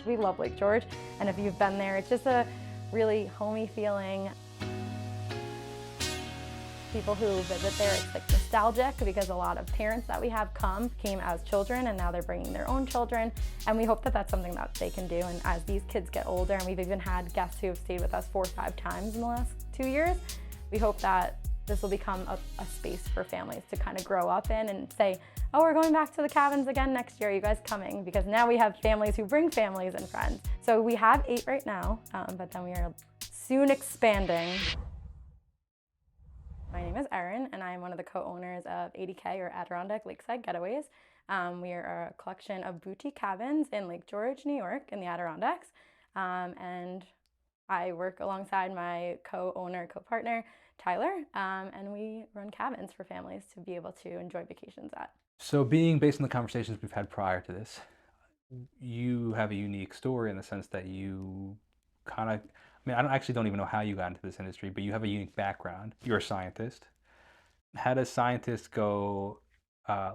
We love Lake George, and if you've been there, it's just a really homey feeling. People who visit there, it's like nostalgic because a lot of parents that we have came as children, and now they're bringing their own children, and we hope that that's something that they can do. And as these kids get older, and we've even had guests who have stayed with us 4 or 5 times in the last 2 years, we hope that this will become a space for families to kind of grow up in and say, oh, we're going back to the cabins again next year, are you guys coming? Because now we have families who bring families and friends. So we have 8 right now, but then we are soon expanding. My name is Erin, and I'm one of the co-owners of ADK, or Adirondack Lakeside Getaways. We are a collection of boutique cabins in Lake George, New York, in the Adirondacks. And I work alongside my co-owner, co-partner, Tyler, and we run cabins for families to be able to enjoy vacations at. So being based on the conversations we've had prior to this, you have a unique story in the sense that you kind of, I don't even know how you got into this industry, but you have a unique background. You're a scientist. How does scientist go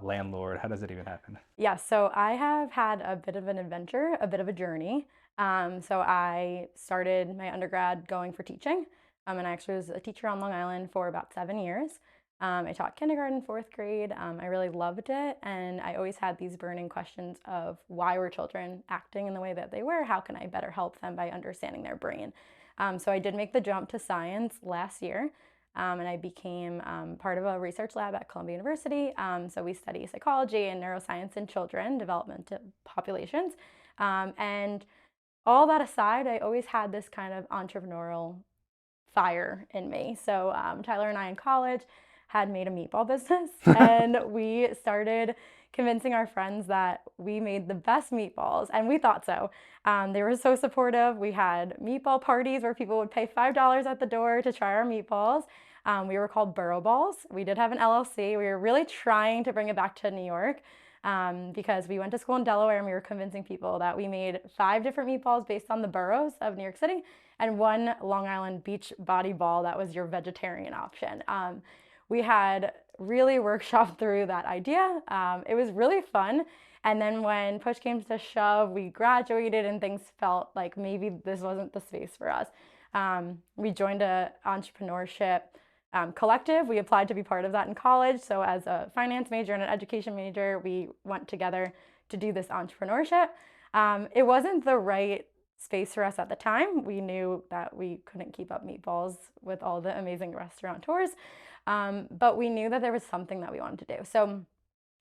landlord? How does it even happen? Yeah, so I have had a bit of an adventure, a bit of a journey. So I started my undergrad going for teaching, and I actually was a teacher on Long Island for about 7 years. I taught kindergarten, 4th grade. I really loved it, and I always had these burning questions of why were children acting in the way that they were? How can I better help them by understanding their brain? So I did make the jump to science last year, and I became part of a research lab at Columbia University. So we study psychology and neuroscience in children, developmental populations. And all that aside, I always had this kind of entrepreneurial fire in me. So Tyler and I in college had made a meatball business, and we started convincing our friends that we made the best meatballs, and we thought so. They were so supportive. We had meatball parties where people would pay $5 at the door to try our meatballs. We were called Burrow Balls. We did have an LLC. We were really trying to bring it back to New York because we went to school in Delaware, and we were convincing people that we made 5 different meatballs based on the boroughs of New York City and 1 Long Island beach body ball that was your vegetarian option. We had really workshopped through that idea. It was really fun. And then when push came to shove, we graduated and things felt like maybe this wasn't the space for us. We joined an entrepreneurship collective. We applied to be part of that in college. So as a finance major and an education major, we went together to do this entrepreneurship. It wasn't the right space for us at the time. We knew that we couldn't keep up meatballs with all the amazing restaurateurs. But we knew that there was something that we wanted to do. So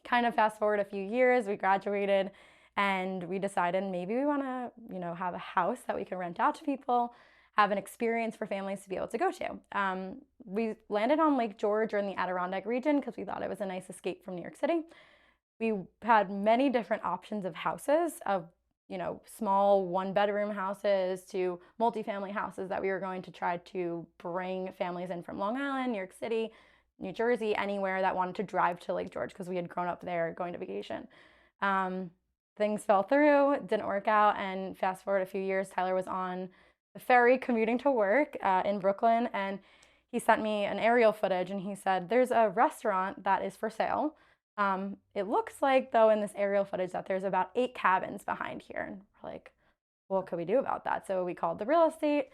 kind of fast forward a few years, we graduated, and we decided maybe we want to, have a house that we can rent out to people, have an experience for families to be able to go to. We landed on Lake George or in the Adirondack region because we thought it was a nice escape from New York City. We had many different options of houses, of small 1-bedroom houses to multifamily houses that we were going to try to bring families in from Long Island, New York City, New Jersey, anywhere that wanted to drive to Lake George because we had grown up there going to vacation. Things fell through, didn't work out, and fast forward a few years, Tyler was on the ferry commuting to work in Brooklyn, and he sent me an aerial footage, and he said, there's a restaurant that is for sale. It looks like, though, in this aerial footage that there's about 8 cabins behind here. And we're like, well, what could we do about that? So we called the real estate.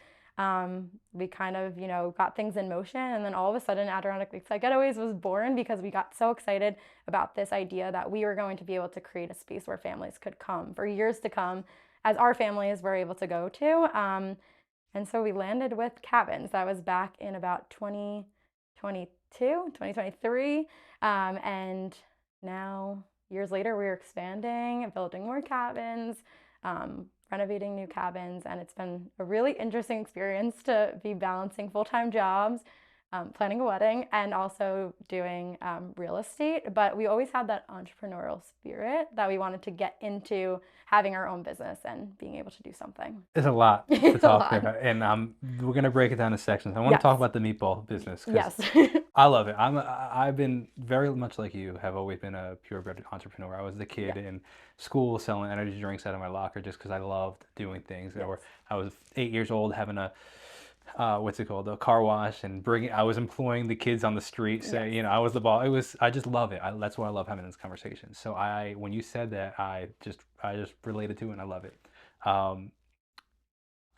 We kind of, got things in motion. And then all of a sudden, Adirondack Lakeside Getaways was born because we got so excited about this idea that we were going to be able to create a space where families could come for years to come, as our families were able to go to. And so we landed with cabins. That was back in about 2023. And now, years later, we're expanding, building more cabins, renovating new cabins, and it's been a really interesting experience to be balancing full-time jobs, planning a wedding, and also doing real estate. But we always had that entrepreneurial spirit that we wanted to get into having our own business and being able to do something. It's a lot to It's a talk lot. about, and we're gonna break it down to sections. I want to talk Yes. about the meatball business Yes. because I love it. I've been very much like you, have always been a purebred entrepreneur. I was the kid Yeah. in school selling energy drinks out of my locker just because I loved doing things. Yes. Or I was 8 years old having a what's it called, a car wash, and I was employing the kids on the street. Say, Yes. I was the boss. I just love it. That's why I love having this conversation. So when you said that, I just related to it, and I love it. Um,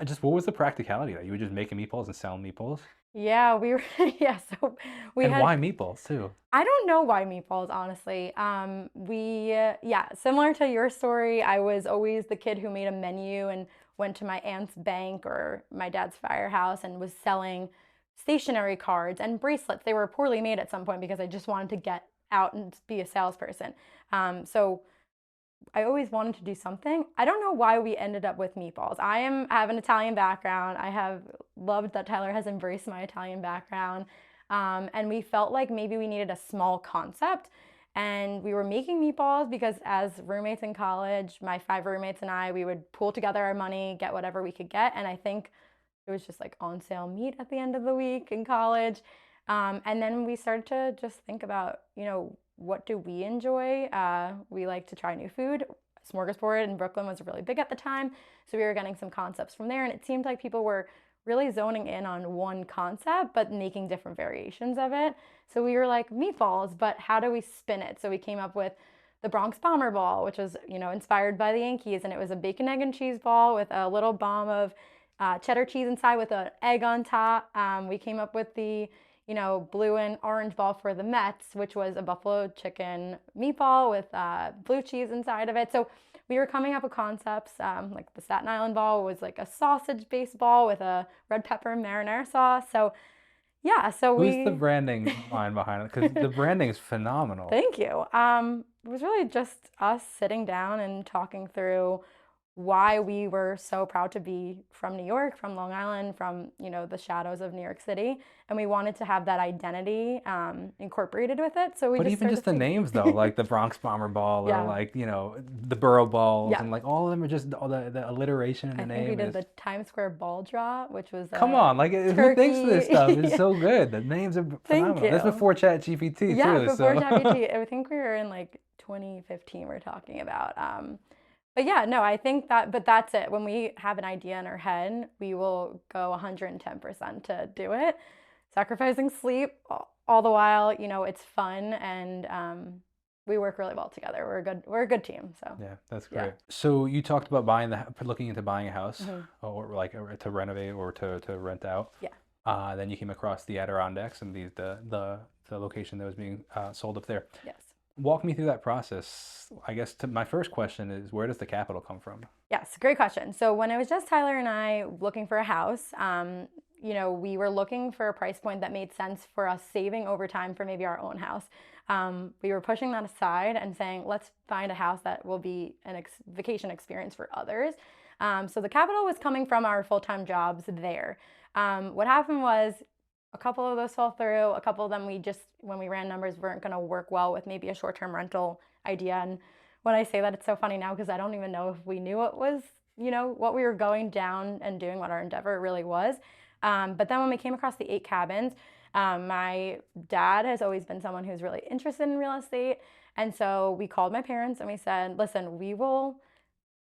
just what was the practicality that you were just making meatballs and selling meatballs? Yeah, we were yeah, so we And had why meatballs too? I don't know why meatballs, honestly. Yeah, similar to your story, I was always the kid who made a menu and went to my aunt's bank or my dad's firehouse and was selling stationery cards and bracelets. They were poorly made at some point because I just wanted to get out and be a salesperson. So I always wanted to do something. I don't know why we ended up with meatballs. I have an Italian background. I have loved that Tyler has embraced my Italian background. And we felt like maybe we needed a small concept. And we were making meatballs because as roommates in college, my 5 roommates and I, we would pool together our money, get whatever we could get. And I think it was just like on sale meat at the end of the week in college. And then we started to just think about, what do we enjoy? We like to try new food. Smorgasbord in Brooklyn was really big at the time. So we were getting some concepts from there. And it seemed like people were really zoning in on one concept, but making different variations of it. So we were like, meatballs, but how do we spin it? So we came up with the Bronx Bomber Ball, which was, inspired by the Yankees. And it was a bacon, egg, and cheese ball with a little bomb of cheddar cheese inside with an egg on top. We came up with the blue and orange ball for the Mets, which was a buffalo chicken meatball with blue cheese inside of it. So we were coming up with concepts. Like the Staten Island ball was like a sausage-based ball with a red pepper marinara sauce. So yeah, so Who's the we branding mind behind it? Because the branding is phenomenal. thank you. It was really just us sitting down and talking through why we were so proud to be from New York, from Long Island, from the shadows of New York City, and we wanted to have that identity incorporated with it. So we But just even started just the names though, thinking, like the Bronx Bomber Ball or yeah, like, the Borough Balls yeah. and like all of them are just all the alliteration in I the think we name did is the Times Square ball draw, which was come a on, like who thinks of this stuff? It's turkey. so good. The names are Thank phenomenal. That's you. before Chat GPT Yeah, too, before so ChatGPT, I think we were in like 2015. We're talking about. But yeah, no, I think that, but that's it. When we have an idea in our head, we will go 110% to do it, sacrificing sleep all the while. It's fun and we work really well together. We're a good team. So yeah, that's yeah. great. So you talked about looking into buying a house Hmm. or to renovate or to rent out. Yeah. Then you came across the Adirondacks and the location that was being sold up there. Yes. Walk me through that process. I guess my first question is where does the capital come from? Yes, great question. So when it was just Tyler and I looking for a house, we were looking for a price point that made sense for us saving over time for maybe our own house. We were pushing that aside and saying, let's find a house that will be an vacation experience for others. So the capital was coming from our full-time jobs there. What happened was a couple of those fell through. A couple of them we just, when we ran numbers, weren't going to work well with maybe a short-term rental idea. And when I say that, it's so funny now because I don't even know if we knew it was, what we were going down and doing, what our endeavor really was. But then when we came across the 8 cabins, my dad has always been someone who's really interested in real estate. And so we called my parents and we said, listen, we will,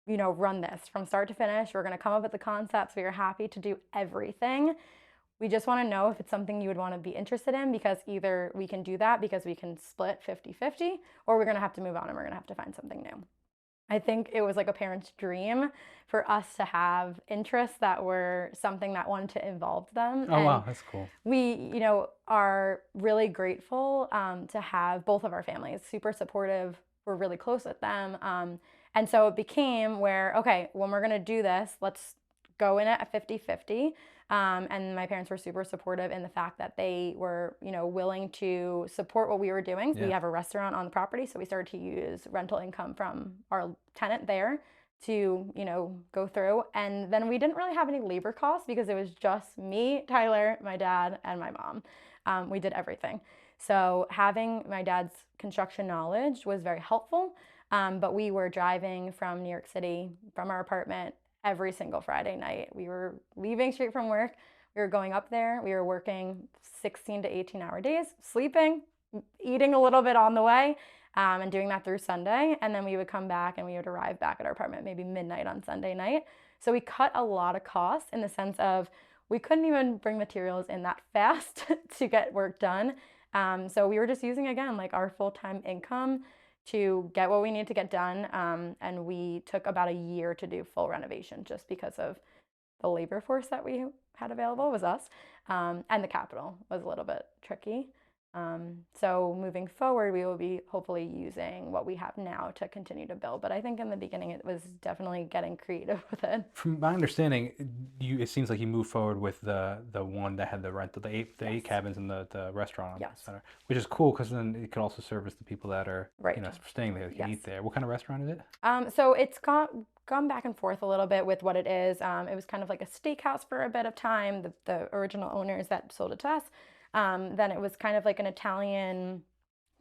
run this from start to finish. We're going to come up with the concepts. We are happy to do everything. We just want to know if it's something you would want to be interested in because either we can do that because we can split 50-50, or we're going to have to move on and we're going to have to find something new. I think it was like a parent's dream for us to have interests that were something that wanted to involve them. Oh And wow, that's cool. we, are really grateful to have both of our families super supportive. We're really close with them. And so it became where, okay, when we're going to do this, let's go in at 50-50. And my parents were super supportive in the fact that they were, willing to support what we were doing. We Yeah. have a restaurant on the property, so we started to use rental income from our tenant there to, go through. And then we didn't really have any labor costs because it was just me, Tyler, my dad, and my mom. We did everything. So having my dad's construction knowledge was very helpful. But we were driving from New York City from our apartment every single Friday night. We were leaving straight from work. We were going up there. We were working 16 to 18-hour days, sleeping, eating a little bit on the way, and doing that through Sunday. And then we would come back and we would arrive back at our apartment maybe midnight on Sunday night. So we cut a lot of costs in the sense of we couldn't even bring materials in that fast to get work done. So we were just using, again, like our full-time income to get what we need to get done. And we took about a year to do full renovation just because of the labor force that we had available was us. And the capital was a little bit tricky. So moving forward, we will be hopefully using what we have now to continue to build. But I think in the beginning, it was definitely getting creative with it. From my understanding, it seems like you moved forward with the one that had the rental, the eight Yes. cabins and the restaurant on the Yes. center, which is cool because then it could also service the people that are Right. staying there, they can Yes. eat there. What kind of restaurant is it? So it's gone back and forth a little bit with what it is. It was kind of like a steakhouse for a bit of time, the original owners that sold it to us. Then it was kind of like an Italian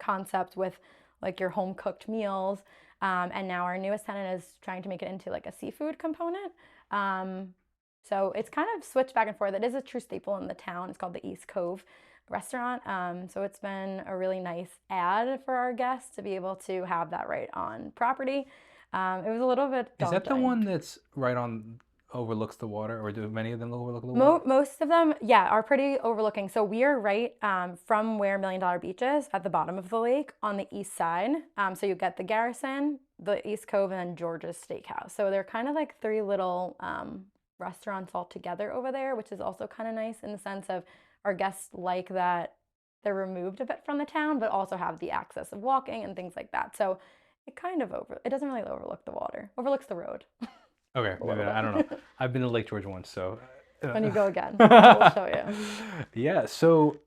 concept with like your home cooked meals. And now our newest tenant is trying to make it into like a seafood component. So it's kind of switched back and forth. It is a true staple in the town. It's called the East Cove restaurant. So it's been a really nice add for our guests to be able to have that right on property. It was a little bit Is that the daunting. one that's right on overlooks the water, or do many of them overlook the water? Most of them, yeah, are pretty overlooking. So we are right from where Million Dollar Beach is at the bottom of the lake on the east side. So you get the Garrison, the East Cove, and then George's Steakhouse. So they're kind of like three little restaurants all together over there, which is also kind of nice in the sense of our guests like that they're removed a bit from the town, but also have the access of walking and things like that. So it doesn't really overlook the water, overlooks the road. Okay, maybe I don't know. I've been to Lake George once, so When you go again, we'll show you. Yeah, so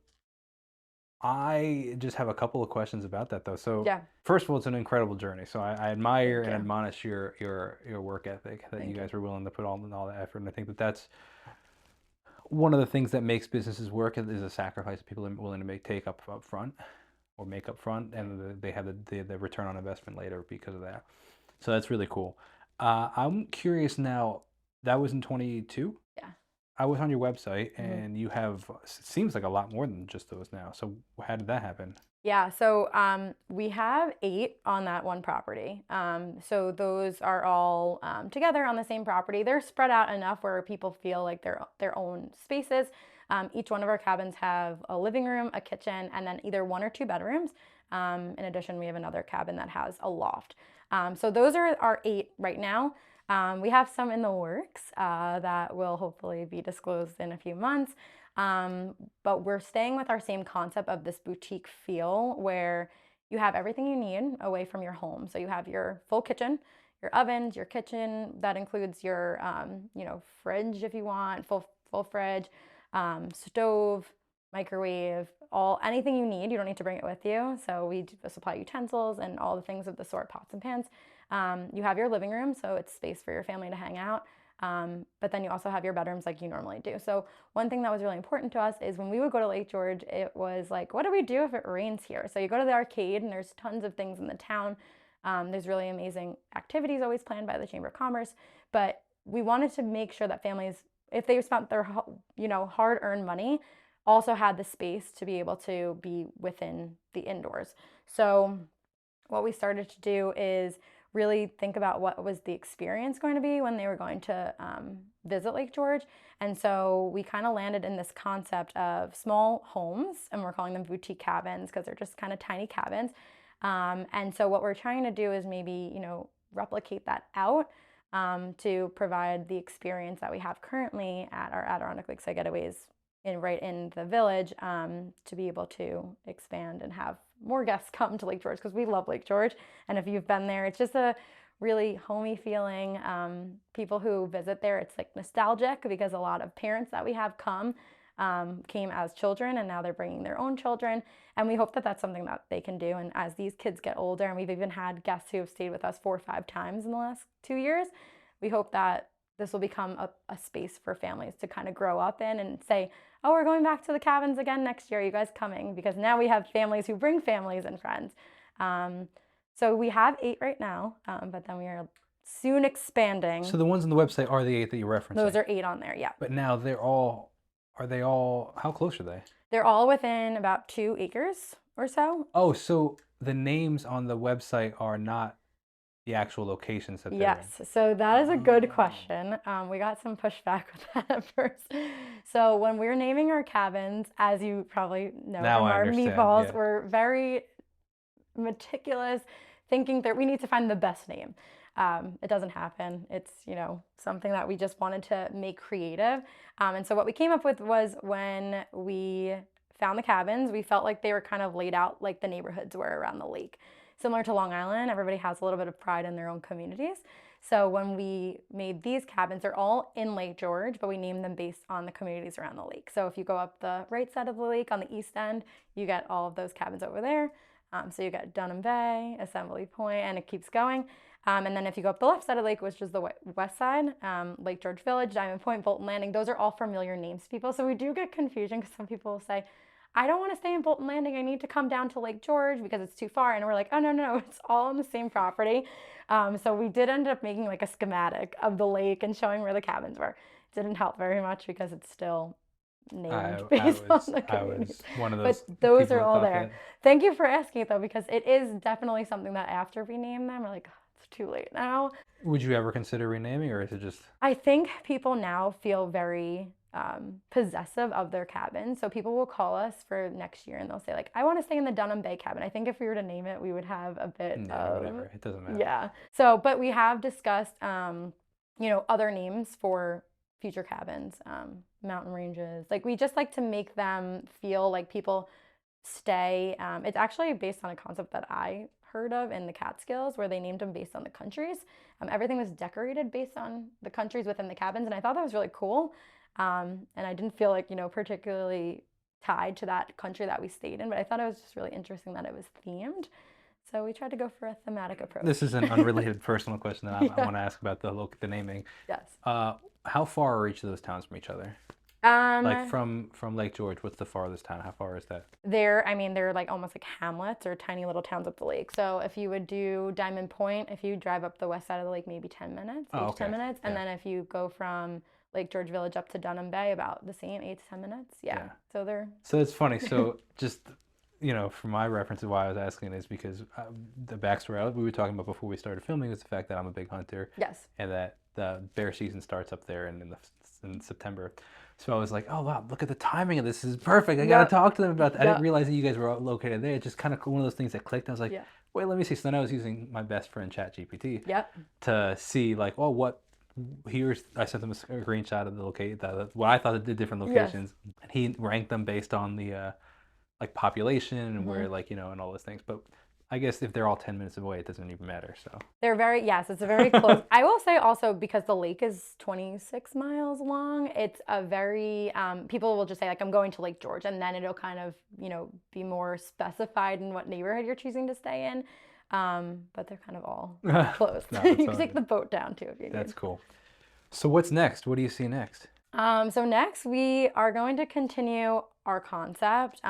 I just have a couple of questions about that though. So Yeah. first of all, it's an incredible journey. So I admire and you. admonish your work ethic that Thank you guys you. are willing to put all the effort. And I think that that's one of the things that makes businesses work is a sacrifice people are willing to take up front or make up front, and they have the return on investment later because of that. So that's really cool. I'm curious now. That was in 22. Yeah. I was on your website, and you have, it seems like a lot more than just those now. So how did that happen? Yeah, so we have 8 on that one property. So those are all together on the same property. They're spread out enough where people feel like their own spaces. Each one of our cabins have a living room, a kitchen, and then either 1 or 2 bedrooms. In addition, we have another cabin that has a loft. So those are our 8 right now. We have some in the works that will hopefully be disclosed in a few months. But we're staying with our same concept of this boutique feel where you have everything you need away from your home. So you have your full kitchen, your ovens, your kitchen that includes your fridge if you want, full fridge, stove, microwave, anything you need. You don't need to bring it with you. So we supply utensils and all the things of the sort, pots and pans. You have your living room, so it's space for your family to hang out. But then you also have your bedrooms like you normally do. So one thing that was really important to us is when we would go to Lake George, it was like, what do we do if it rains here? So you go to the arcade and there's tons of things in the town. There's really amazing activities always planned by the Chamber of Commerce. But we wanted to make sure that families, if they spent their hard-earned money, also had the space to be able to be within the indoors. So what we started to do is really think about what was the experience going to be when they were going to visit Lake George. And so we kind of landed in this concept of small homes, and we're calling them boutique cabins because they're just kind of tiny cabins. And so what we're trying to do is maybe, replicate that out to provide the experience that we have currently at our Adirondack Lakeside Getaways right in the village, to be able to expand and have more guests come to Lake George because we love Lake George. And if you've been there, it's just a really homey feeling. People who visit there, it's like nostalgic because a lot of parents that we have came as children, and now they're bringing their own children. And we hope that that's something that they can do. And as these kids get older, and we've even had guests who have stayed with us 4 or 5 times in the last 2 years, we hope that this will become a space for families to kind of grow up in and say, oh, we're going back to the cabins again next year. Are you guys coming? Because now we have families who bring families and friends. So we have 8 right now, but then we are soon expanding. So the ones on the website are the 8 that you're referencing? Those are 8 on there, yeah. But now are they all, how close are they? They're all within about 2 acres or so. Oh, so the names on the website are not the actual locations that they're in? Yes, so that is a good question. We got some pushback with that at first. So when we're naming our cabins, as you probably know Now from I our understand, meatballs, yeah. we're very meticulous thinking that we need to find the best name. It doesn't happen. It's, something that we just wanted to make creative. And so what we came up with was, when we found the cabins, we felt like they were kind of laid out like the neighborhoods were around the lake. Similar to Long Island, everybody has a little bit of pride in their own communities. So when we made these cabins, they're all in Lake George, but we named them based on the communities around the lake. So if you go up the right side of the lake on the east end, you get all of those cabins over there. So you got Dunham Bay, Assembly Point, and it keeps going. And then if you go up the left side of the lake, which is the west side, Lake George Village, Diamond Point, Bolton Landing, those are all familiar names to people. So we do get confusion, because some people will say, I don't want to stay in Bolton Landing, I need to come down to Lake George because it's too far. And we're like, oh, no, it's all on the same property. So we did end up making like a schematic of the lake and showing where the cabins were. It didn't help very much, because it's still named based on the I communities. was one of those But those people are that all thought there. that. Thank you for asking it, though, because it is definitely something that after we name them, we're like, oh, it's too late now. Would you ever consider renaming, or is it just? I think people now feel very possessive of their cabin. So people will call us for next year and they'll say, like, I want to stay in the Dunham Bay cabin. I think if we were to name it, we would have a bit Yeah, of, whatever. It doesn't matter. yeah. So, but we have discussed, other names for future cabins, mountain ranges. Like, we just like to make them feel like people stay. It's actually based on a concept that I heard of in the Catskills, where they named them based on the countries. Everything was decorated based on the countries within the cabins, and I thought that was really cool. And I didn't feel like, particularly tied to that country that we stayed in, but I thought it was just really interesting that it was themed. So we tried to go for a thematic approach. This is an unrelated personal question that I Yeah. want to ask about the naming. Yes. How far are each of those towns from each other? Like from Lake George, what's the farthest town? How far is that? They're like almost like hamlets or tiny little towns up the lake. So if you would do Diamond Point, if you drive up the west side of the lake, maybe 10 minutes, Oh, 8 to 10 okay. minutes. And Yeah. then if you go from Lake George Village up to Dunham Bay, about the same, 8 to 10 minutes. Yeah. Yeah. So they're, So it's funny. So just, for my reference, why I was asking is because the backstory we were talking about before we started filming was the fact that I'm a big hunter, yes. and that the bear season starts up there in September. So I was like, oh wow, look at the timing of this. This is perfect. I got to talk to them about that. I didn't realize that you guys were located there. It's just kind of one of those things that clicked. I was like, Yeah. wait, let me see. So then I was using my best friend ChatGPT Yep. to see like, oh, I sent them a screenshot of what I thought the different locations, and he ranked them based on the like population and where, like, and all those things. But I guess if they're all 10 minutes away, it doesn't even matter. So Yes, it's a very close. I will say also, because the lake is 26 miles long, it's a very, people will just say, like, I'm going to Lake George, and then it'll kind of, be more specified in what neighborhood you're choosing to stay in. But they're kind of all close. No, You it's can all take good. the boat down too if you need. That's cool. So what's next? What do you see next? So next we are going to continue our concept,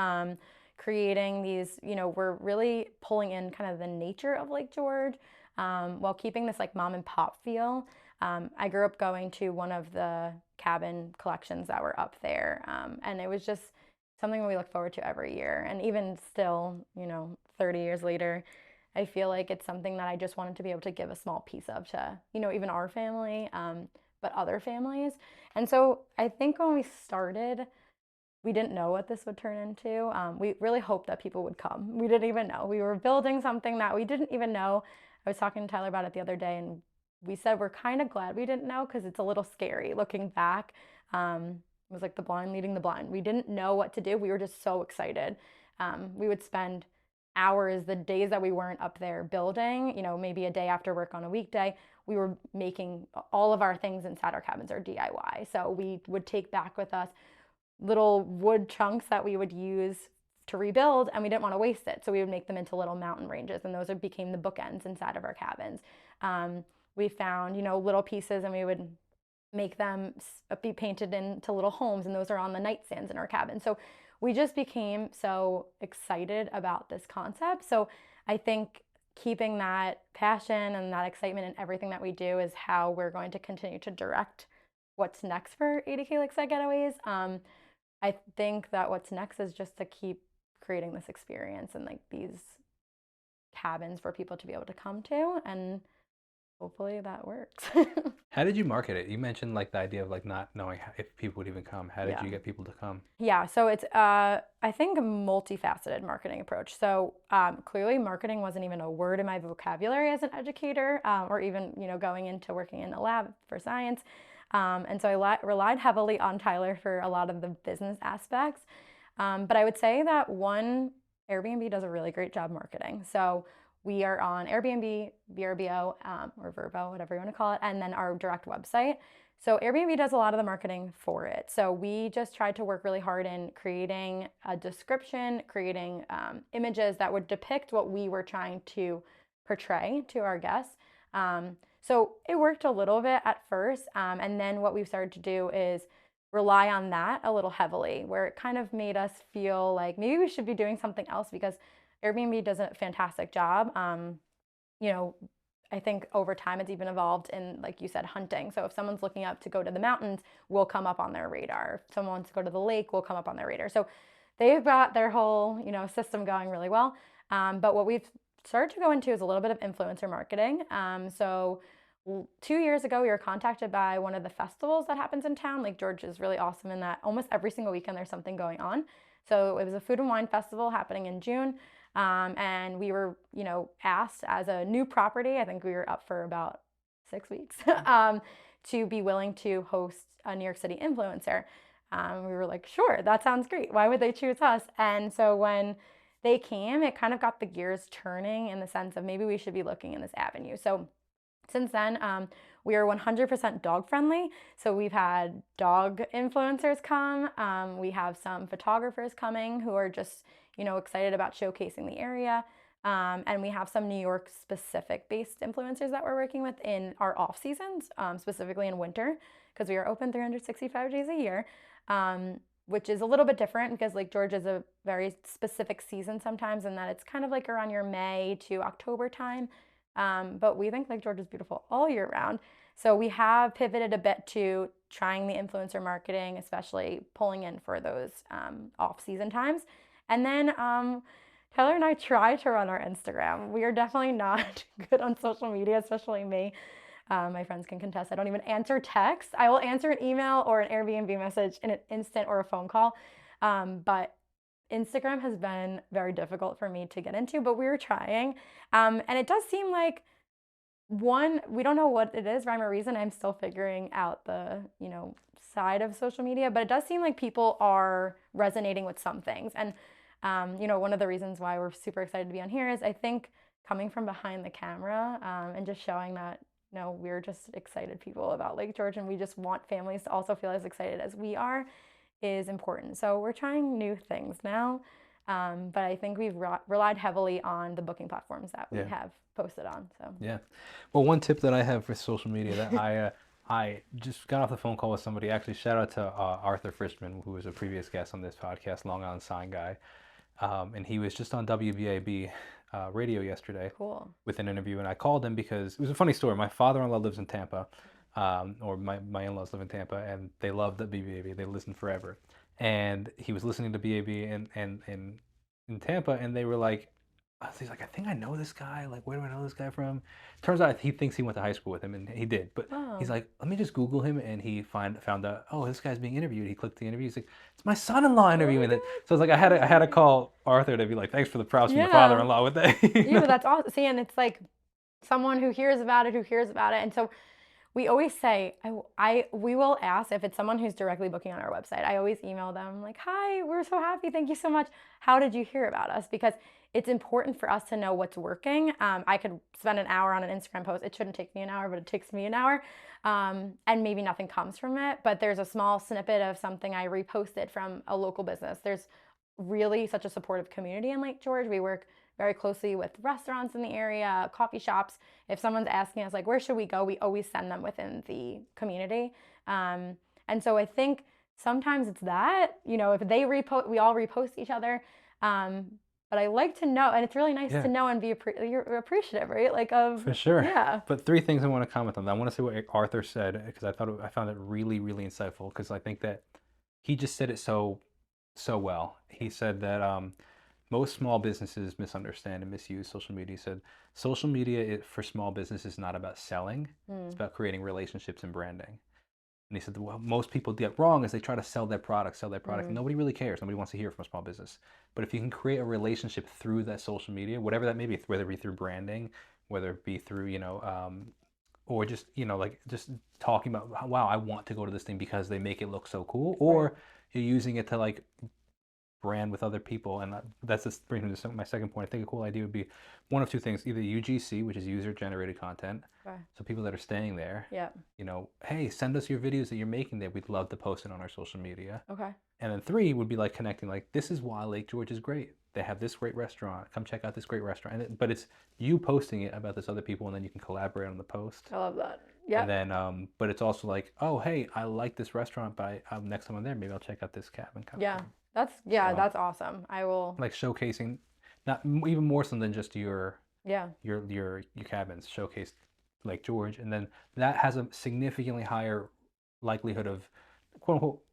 creating these, we're really pulling in kind of the nature of Lake George, while keeping this like mom and pop feel. I grew up going to one of the cabin collections that were up there, and it was just something we look forward to every year. And even still, 30 years later, I feel like it's something that I just wanted to be able to give a small piece of to, even our family, but other families. And so I think when we started, we didn't know what this would turn into. We really hoped that people would come. We didn't even know. We were building something that we didn't even know. I was talking to Tyler about it the other day, and we said we're kind of glad we didn't know, because it's a little scary looking back. It was like the blind leading the blind. We didn't know what to do. We were just so excited. We would spend hours, the days that we weren't up there building, maybe a day after work on a weekday, we were making all of our things inside our cabins are DIY. So we would take back with us little wood chunks that we would use to rebuild, and we didn't want to waste it. So we would make them into little mountain ranges, and those became the bookends inside of our cabins. We found, little pieces, and we would make them be painted into little homes, and those are on the nightstands in our cabin. So we just became so excited about this concept. So I think keeping that passion and that excitement in everything that we do is how we're going to continue to direct what's next for ADK Lakeside Getaways. I think that what's next is just to keep creating this experience and like these cabins for people to be able to come to, and hopefully that works. How did you market it? You mentioned like the idea of like not knowing if people would even come. How did Yeah. you get people to come? Yeah, so it's I think a multifaceted marketing approach. So clearly, marketing wasn't even a word in my vocabulary as an educator, or even going into working in a lab for science. And so I relied heavily on Tyler for a lot of the business aspects. But I would say that one, Airbnb does a really great job marketing. So we are on Airbnb, VRBO, or Verbo, whatever you want to call it, and then our direct website. So Airbnb does a lot of the marketing for it. So we just tried to work really hard in creating a description, creating images that would depict what we were trying to portray to our guests. So it worked a little bit at first, and then what we've started to do is rely on that a little heavily, where it kind of made us feel like maybe we should be doing something else because Airbnb does a fantastic job. You know, I think over time it's even evolved in, like you said, hunting. So if someone's looking up to go to the mountains, we'll come up on their radar. If someone wants to go to the lake, we'll come up on their radar. So they've got their whole, system going really well. But what we've started to go into is a little bit of influencer marketing. So 2 years ago, we were contacted by one of the festivals that happens in town. Lake George is really awesome in that almost every single weekend there's something going on. So it was a food and wine festival happening in June. And we were, asked as a new property, I think we were up for about 6 weeks, to be willing to host a New York City influencer. We were like, sure, that sounds great. Why would they choose us? And so when they came, it kind of got the gears turning in the sense of maybe we should be looking in this avenue. So since then, we are 100% dog friendly. So we've had dog influencers come. We have some photographers coming who are just, excited about showcasing the area. And we have some New York specific based influencers that we're working with in our off seasons, specifically in winter, because we are open 365 days a year, which is a little bit different because Lake George is a very specific season sometimes, in that it's kind of like around your May to October time. But we think Lake George is beautiful all year round. So we have pivoted a bit to trying the influencer marketing, especially pulling in for those off-season times. And then Tyler and I try to run our Instagram. We are definitely not good on social media, especially me. My friends can contest. I don't even answer text. I will answer an email or an Airbnb message in an instant or a phone call. But Instagram has been very difficult for me to get into, but we were trying. And it does seem like we don't know what it is, rhyme or reason. I'm still figuring out the, side of social media, but it does seem like people are resonating with some things. And, one of the reasons why we're super excited to be on here is I think coming from behind the camera and just showing that, we're just excited people about Lake George and we just want families to also feel as excited as we are is important. So we're trying new things now, but I think we've relied heavily on the booking platforms that we have posted on. So yeah, well, one tip that I have for social media that I just got off the phone call with somebody. Actually, shout out to Arthur Frischman, who was a previous guest on this podcast, Long Island sign guy, and he was just on WBAB radio yesterday with an interview, and I called him because it was a funny story. My father-in-law lives in Tampa. Or my in-laws live in Tampa, and they love the BAB. They listen forever. And he was listening to BAB in Tampa, and they were like, he's like, I think I know this guy. Like, where do I know this guy from? Turns out he thinks he went to high school with him, and he did. But he's like, let me just Google him, and he found out, oh, this guy's being interviewed. He clicked the interview. He's like, it's my son-in-law interviewing it. So it's like I had to call Arthur to be like, thanks for the props from the father-in-law with that. Yeah, but that's awesome. See, and it's like someone who hears about it, and so we always say, we will ask if it's someone who's directly booking on our website. I always email them like, hi, we're so happy. Thank you so much. How did you hear about us? Because it's important for us to know what's working. I could spend an hour on an Instagram post. It shouldn't take me an hour, but it takes me an hour. And maybe nothing comes from it, but there's a small snippet of something I reposted from a local business. There's really such a supportive community in Lake George. We work very closely with restaurants in the area, coffee shops. If someone's asking us, like, where should we go? We always send them within the community. And so I think sometimes it's that, if they repost, we all repost each other. But I like to know, and it's really nice to know and be you're appreciative, right? Like For sure. Yeah. But three things I want to comment on. I want to say what Arthur said because I found it really, really insightful because I think that he just said it so well. He said that most small businesses misunderstand and misuse social media. He said social media for small business is not about selling; it's Mm, about creating relationships and branding. And he said, well, most people get wrong is they try to sell their product. mm, Nobody really cares. Nobody wants to hear from a small business. But if you can create a relationship through that social media, whatever that may be, whether it be through branding, whether it be through, or just, like just talking about, wow, I want to go to this thing because they make it look so cool, right. or you're using it to like brand with other people. And that's just brings me to my second point. I think a cool idea would be one of two things: either UGC, which is user generated content, Okay. so people that are staying there, Yep. hey, send us your videos that you're making there. We'd love to post it on our social media. Okay. And then three would be like connecting, like, this is why Lake George is great. They have this great restaurant. Come check out this great restaurant. But it's you posting it about this other people, and then you can collaborate on the post. I love that. And Yep. then, but it's also like, oh, hey, I like this restaurant. By next time I'm there, maybe I'll check out this cabin kind of Yeah. thing. Yeah, So that's awesome. I will. like showcasing, not even more so than just Yeah. your cabins, showcase Lake George, and then that has a significantly higher likelihood of quote unquote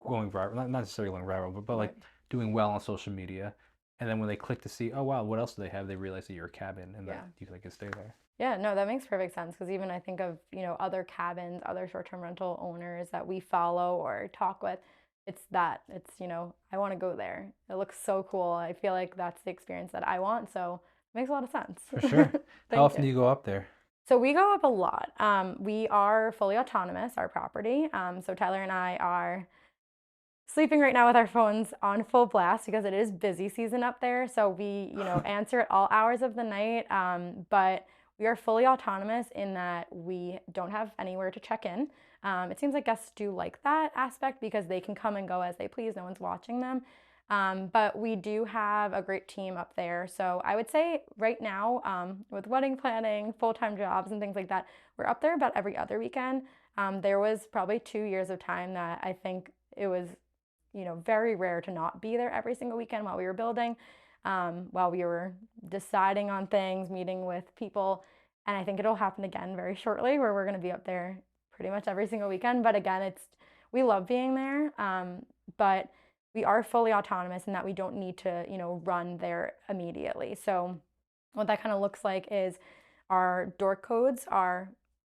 going viral, not necessarily going viral, but like Right. doing well on social media. And then when they click to see, oh wow, what else do they have? They realize that you're a cabin and that Yeah. you can stay there. Yeah, no, that makes perfect sense because even I think of, other cabins, other short-term rental owners that we follow or talk with. It's that. I want to go there. It looks so cool. I feel like that's the experience that I want, so it makes a lot of sense. For sure. How Thank often you. do you go up there? So we go up a lot. We are fully autonomous, our property. So Tyler and I are sleeping right now with our phones on full blast because it is busy season up there. So we, answer at all hours of the night. But we are fully autonomous in that we don't have anywhere to check in. It seems like guests do like that aspect because they can come and go as they please. No one's watching them. But we do have a great team up there. So I would say right now, with wedding planning, full-time jobs, and things like that, we're up there about every other weekend. There was probably 2 years of time that I think it was very rare to not be there every single weekend while we were building, while we were deciding on things, meeting with people. And I think it'll happen again very shortly where we're going to be up there pretty much every single weekend. But again, we love being there, but we are fully autonomous in that we don't need to, run there immediately. So what that kind of looks like is our door codes are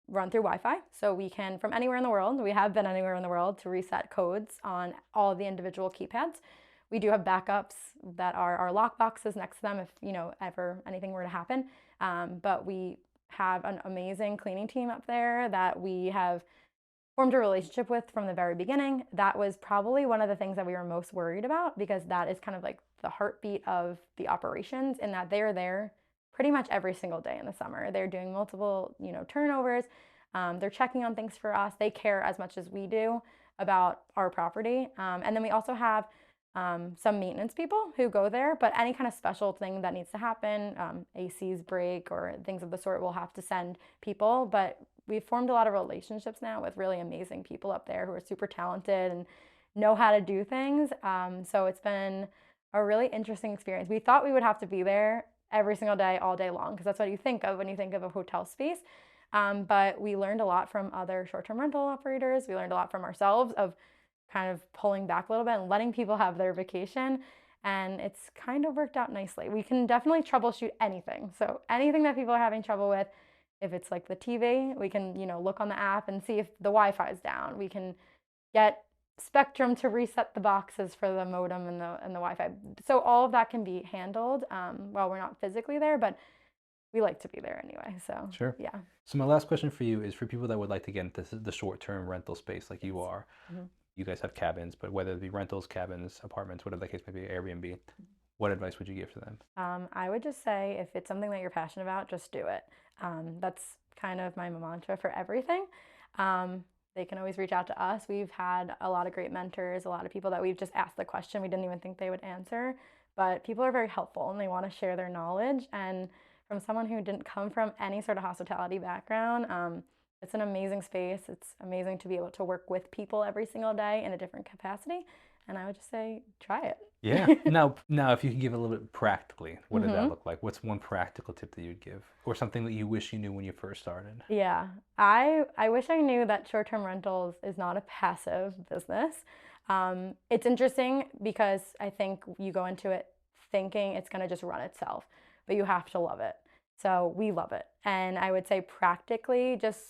run through Wi-Fi. So we can, from anywhere in the world, we have been anywhere in the world to reset codes on all of the individual keypads. We do have backups that are our lock boxes next to them if, ever anything were to happen. But we have an amazing cleaning team up there that we have formed a relationship with from the very beginning. That was probably one of the things that we were most worried about because that is kind of like the heartbeat of the operations in that they're there pretty much every single day in the summer. They're doing multiple, turnovers. They're checking on things for us. They care as much as we do about our property. And then we also have some maintenance people who go there, but any kind of special thing that needs to happen, ACs break or things of the sort, we'll have to send people. But we've formed a lot of relationships now with really amazing people up there who are super talented and know how to do things. So it's been a really interesting experience. We thought we would have to be there every single day, all day long, because that's what you think of when you think of a hotel space. But we learned a lot from other short-term rental operators. We learned a lot from ourselves of kind of pulling back a little bit and letting people have their vacation. And it's kind of worked out nicely. We can definitely troubleshoot anything. So anything that people are having trouble with, if it's like the TV, we can, look on the app and see if the Wi-Fi is down. We can get Spectrum to reset the boxes for the modem and the Wi-Fi. So all of that can be handled while we're not physically there, but we like to be there anyway. So Sure. yeah. So my last question for you is for people that would like to get into the short-term rental space like you Yes. are. Mm-hmm. You guys have cabins, but whether it be rentals, cabins, apartments, whatever the case may be, Airbnb, what advice would you give to them? I would just say if it's something that you're passionate about, just do it. That's kind of my mantra for everything. They can always reach out to us. We've had a lot of great mentors, a lot of people that we've just asked the question we didn't even think they would answer. But people are very helpful and they want to share their knowledge. And from someone who didn't come from any sort of hospitality background, it's an amazing space. It's amazing to be able to work with people every single day in a different capacity. And I would just say, try Yeah. it. Now, if you could give a little bit practically, what does that hmm look like? What's one practical tip that you'd give, or something that you wish you knew when you first started? Yeah, I wish I knew that short-term rentals is not a passive business. It's interesting because I think you go into it thinking it's going to just run itself, but you have to love it. So we love it. And I would say practically just,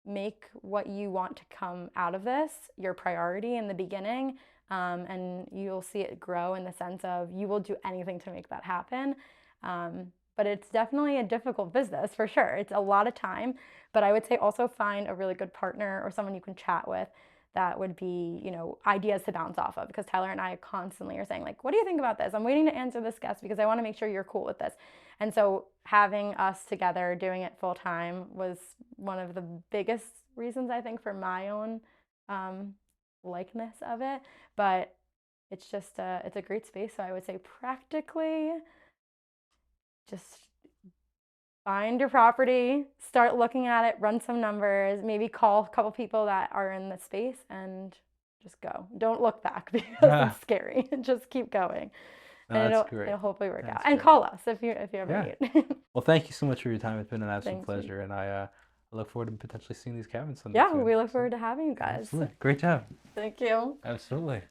make what you want to come out of this your priority in the beginning. And you'll see it grow in the sense of you will do anything to make that happen. But it's definitely a difficult business for sure. It's a lot of time, but I would say also find a really good partner or someone you can chat with that would be, ideas to bounce off of, because Tyler and I constantly are saying like, what do you think about this? I'm waiting to answer this guest because I want to make sure you're cool with this. And so having us together doing it full time was one of the biggest reasons I think for my own likeness of it. But it's just it's a great space. So I would say practically just find your property, start looking at it, run some numbers, maybe call a couple people that are in the space and just go. Don't look back because Ah, it's scary. Just keep going. no, And that's it'll great. hopefully work out. That's And great. call us if you ever Yeah. need. Well, thank you so much for your time. It's been an absolute Thanks. pleasure, and I look forward to potentially seeing these cabins someday Yeah, soon. we look So, forward to having you guys. absolutely. Great job. Thank you. Absolutely.